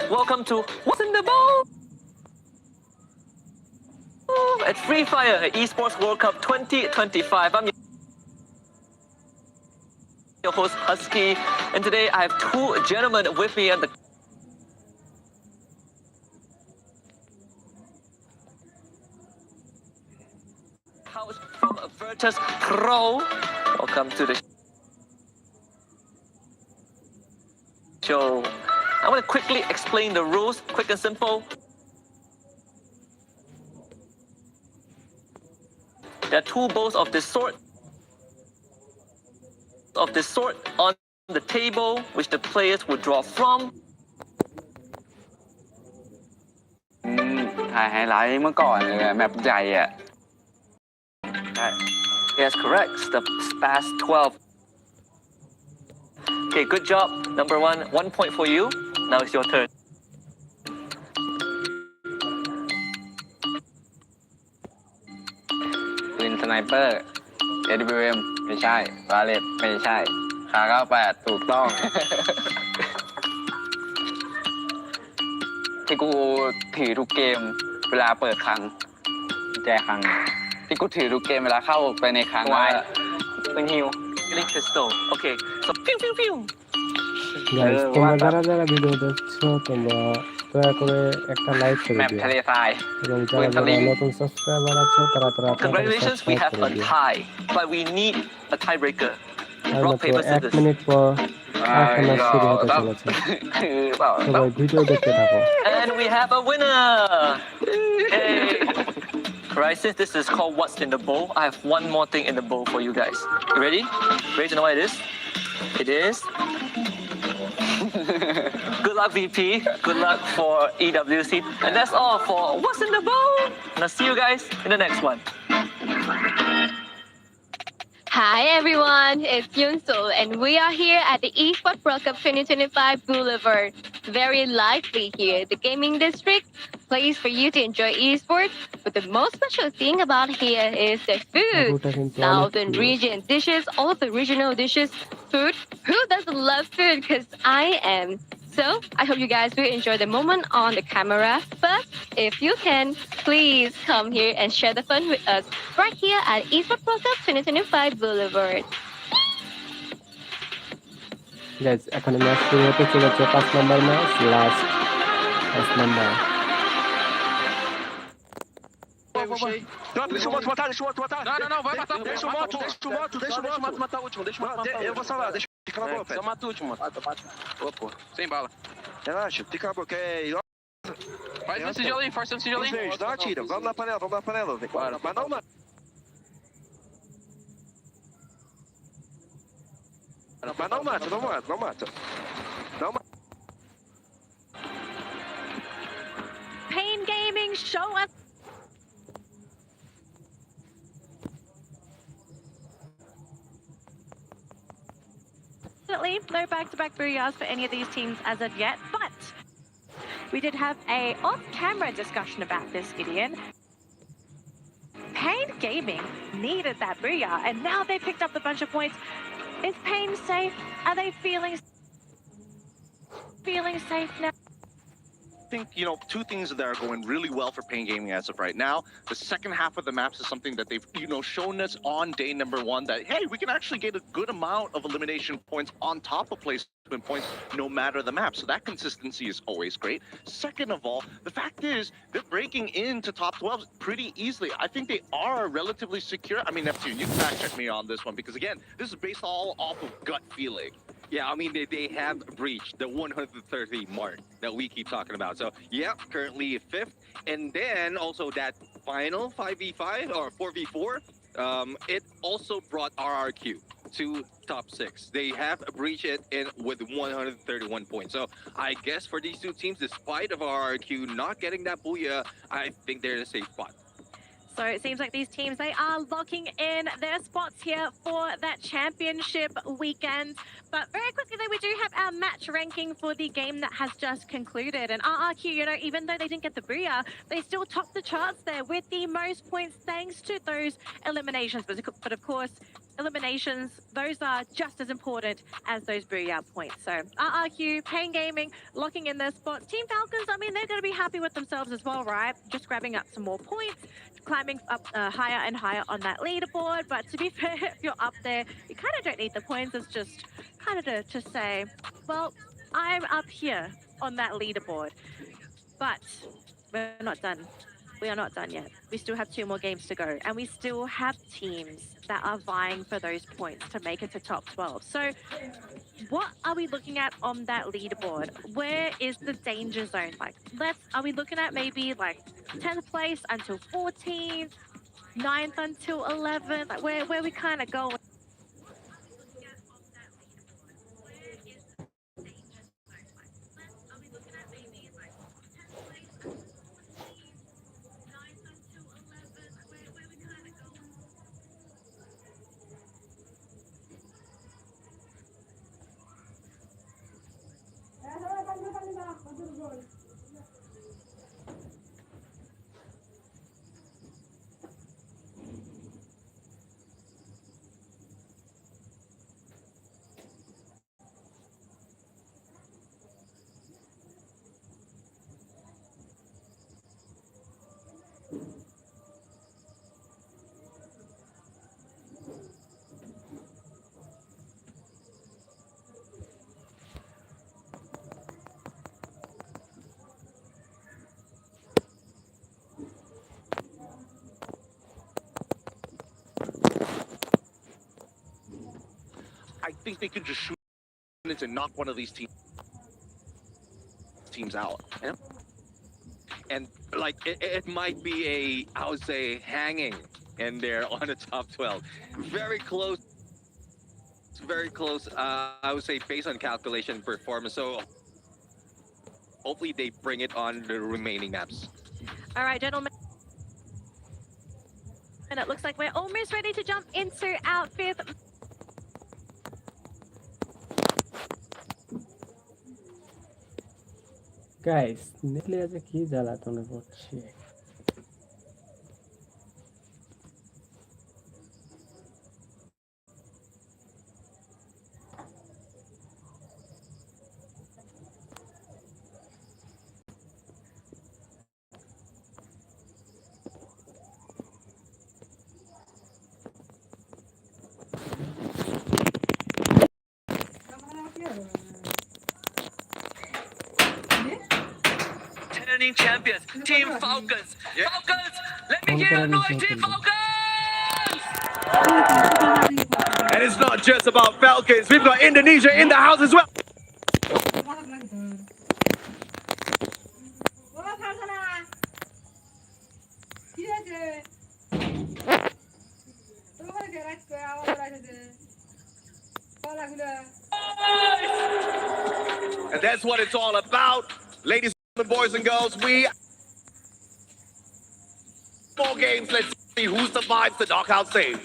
Welcome to What's in the Bowl? It's Free Fire at Esports World Cup 2025. I'm your host, Husky, and today I have two gentlemen with me at the couch from Virtus Pro. Welcome to the show. I want to quickly explain the rules, quick and simple. There are two bowls of this sort on the table, which the players would draw from. ถ่ายไฮไลท์เมื่อก่อนเลยแมปใหญ่อะ Yes, correct. The Spas 12. Okay, good job. Number one, 1 point for you. Now it's your turn. ปืนสไนเปอร์ AWM ไม่ใช่บาเลตไม่ใช่คา98ถูกต้อง ที่กูถือทุกเกมเวลาเปิดคลังแจคลังที่กูถือทุกเกมเวลาเข้าไปในคลังเป็นฮิว Healing crystal. Okay, so pew pew pew. Guys, তোমরা যারা যারা video দেখছো তোমরা দয়া করে একটা like করে map দিওทะเลทราย এবং যারা যারা নতুন সাবস্ক্রাইবার আছো তারা তারা Congratulations, we have a tie, but we need a tiebreaker. Rock, paper, 1 scissors. Minute পর খেলা শুরু হতে চলেছে সবাই ভিডিও দেখতে থাকো And we have a winner. Hey. Right, since this is called What's in the Bowl, I have one more thing in the bowl for you guys. You ready? Ready to know what it is? It is. Good luck, VP. Good luck for EWC. And that's all for What's in the Bowl. And I'll see you guys in the next one. Hi everyone, it's Yunsul and we are here at the Esports World Cup 2025 Boulevard. Very lively here, the gaming district, place for you to enjoy esports. But the most special thing about here is the food. Southern region dishes, all of the regional dishes, food. Who doesn't love food? Because I am. So I hope you guys will enjoy the moment on the camera. But if you can, please come here and share the fun with us right here at Esports World Cup 2025 Boulevard. Guys এখন match শুরু হতে চলেছে 5 number match last 5 number Deixa o moto matar, deixa o moto matar. Não, vai matar. Deixa o moto Matar o último, deixa o moto matar o último. Eu vou salvar, deixa fica na boa, Só mata o último, mano. Ô, pô, sem bala. Relaxa, fica na boa, que é... Faz esse gelo aí, força esse gelo aí. Dá uma tira, vamos na panela, vem. Mas não, mano. Mas não mata. Não mata. Pain Gaming, show us. No back-to-back booyahs for any of these teams as of yet, but we did have a off-camera discussion about this, Gideon. Pain Gaming needed that booyah, and now they picked up a bunch of points. Is Pain safe? Are they feeling safe now? I think, two things that are going really well for Pain Gaming as of right now. The second half of the maps is something that they've, shown us on day number 1 that, hey, we can actually get a good amount of elimination points on top of placement points no matter the map. So that consistency is always great. Second of all, the fact is they're breaking into top 12 pretty easily. I think they are relatively secure. I mean, Neptune, you can fact check me on this one because, again, this is based all off of gut feeling. Yeah, I mean, they have breached the 130 mark that we keep talking about. So, yeah, currently 5th. And then also that final 5v5 or 4v4, it also brought RRQ to top 6. They have breached it with 131 points. So, I guess for these two teams, despite of RRQ not getting that booyah, I think they're in a safe spot. So it seems like these teams, they are locking in their spots here for that championship weekend. But very quickly though, we do have our match ranking for the game that has just concluded. And RRQ, even though they didn't get the booyah, they still topped the charts there with the most points thanks to those eliminations. But of course, eliminations, those are just as important as those booyah points. So RRQ, Pain Gaming, locking in their spots. Team Falcons, I mean, they're going to be happy with themselves as well, right? Just grabbing up some more points, climbing up higher and higher on that leaderboard. But to be fair, if you're up there, you kind of don't need the points. It's just kind of to say, well, I'm up here on that leaderboard. But we're not done. We are not done yet. We still have 2 more games to go, and we still have teams that are vying for those points to make it to top 12. So what are we looking at on that leaderboard? Where is the danger zone? Like, are we looking at maybe like 10th place until 14th, 9th until 11th? Like, where we kind of going? I think they could just shoot it and knock one of these teams out. Yeah. And like it might be I would say, hanging in there on the top 12. Very close. Very close. I would say based on calculation performance. So hopefully they bring it on the remaining maps. All right, gentlemen. And it looks like we're almost ready to jump into our 5th. Guys নেটলে আজ কি জ্বালাতনে করছে Defending champions, Team Falcons. Falcons, let me hear your noise, Team Falcons! And it's not just about Falcons. We've got Indonesia in the house as well. And that's what it's all about. Ladies and boys and girls, we 4 games. Let's see who survives the knockout stage.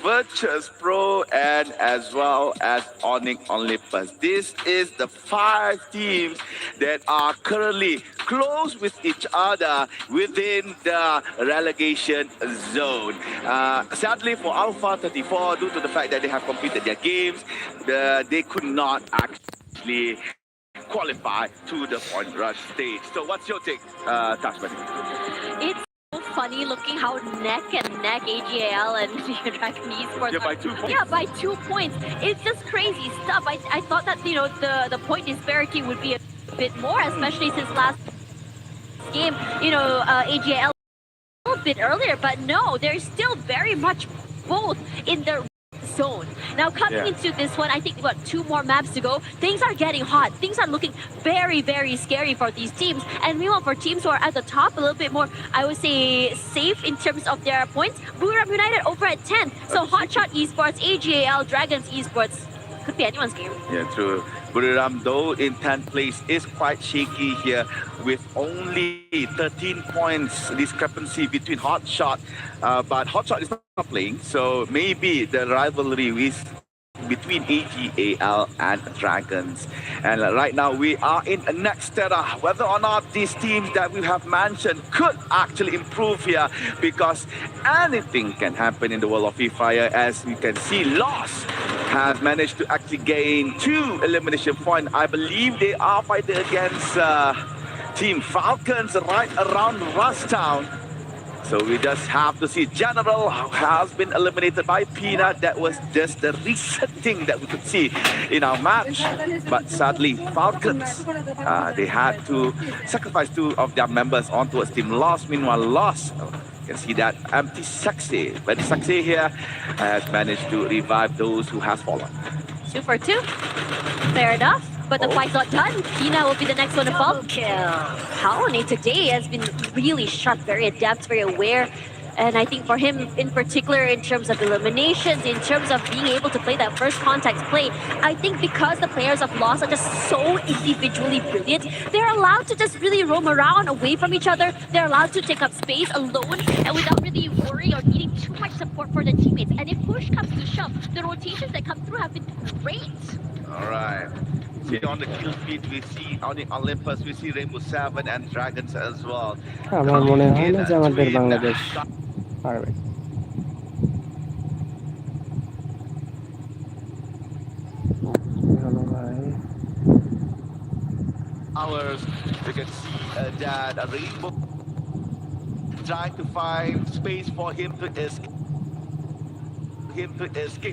Virtus Pro and as well as Onyx Olympus. This is the 5 teams that are currently close with each other within the relegation zone. Sadly for Alpha 34, due to the fact that they have completed their games, they could not actually qualify to the point rush stage. So what's your take, Tashman? It's so funny looking how neck and neck AGL and Dragon Esports. Yeah, by 2 points. Yeah, by 2 points. It's just crazy stuff. I thought that, you know, the point disparity would be a bit more, especially since last game, you know, AGL a bit earlier, but no, they're still very much both in the zone. Now coming into this one, I think we've got 2 more maps to go. Things are getting hot. Things are looking very, very scary for these teams. And meanwhile, for teams who are at the top, a little bit more, I would say, safe in terms of their points. Buriram United over at 10. So Hotshot Esports, AGAL, Dragons Esports, could be anyone's game. Yeah, true. Buriram, though, in 10th place is quite shaky here with only 13 points discrepancy between Hotshot. But Hotshot is not playing, so maybe the rivalry is between AGAL and Dragons. And right now we are in a next era. Whether or not these teams that we have mentioned could actually improve here, because anything can happen in the world of Free Fire. As you can see, Lost has managed to actually gain 2 elimination points. I believe they are fighting against Team Falcons right around Rustown. So we just have to see. General has been eliminated by Peanut. That was just the recent thing that we could see in our match. But sadly, Falcons, they had to sacrifice 2 of their members onto a team Lost. Meanwhile, Lost, you can see that empty Sexy. But Sexy here has managed to revive those who has fallen. 2 for 2. Fair enough. But the fight's not done. Hina will be the next one to fall. Kaone today has been really sharp, very adept, very aware. And I think for him in particular, in terms of eliminations, in terms of being able to play that first contact play, I think because the players of Lost are just so individually brilliant, they're allowed to just really roam around away from each other. They're allowed to take up space alone and without really worrying or needing too much support for the teammates. And if push comes to shove, the rotations that come through have been great. All right. See on the kill feed, we see on the Olympus, we see Rainbow 7 and Dragons as well. আমার মনে হয় না যে আমাদের বাংলাদেশ পারবে। Hours, you can see that Rainbow trying to find space for him to escape.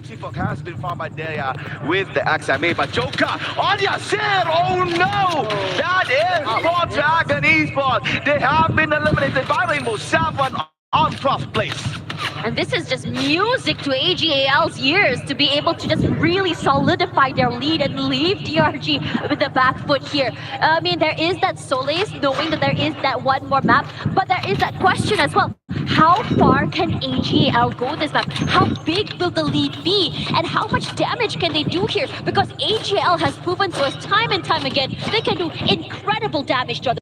Seafox has been found by Daya with the XMA, but Joker on Yasir, oh no! That is for Dragon Esports. They have been eliminated by Rainbow 7 on 12th place. And this is just music to AGAL's ears to be able to just really solidify their lead and leave DRG with the back foot here. I mean, there is that solace knowing that there is that one more map, but there is that question as well. How far can AGAL go this map? How big will the lead be? And how much damage can they do here? Because AGAL has proven to us time and time again they can do incredible damage to other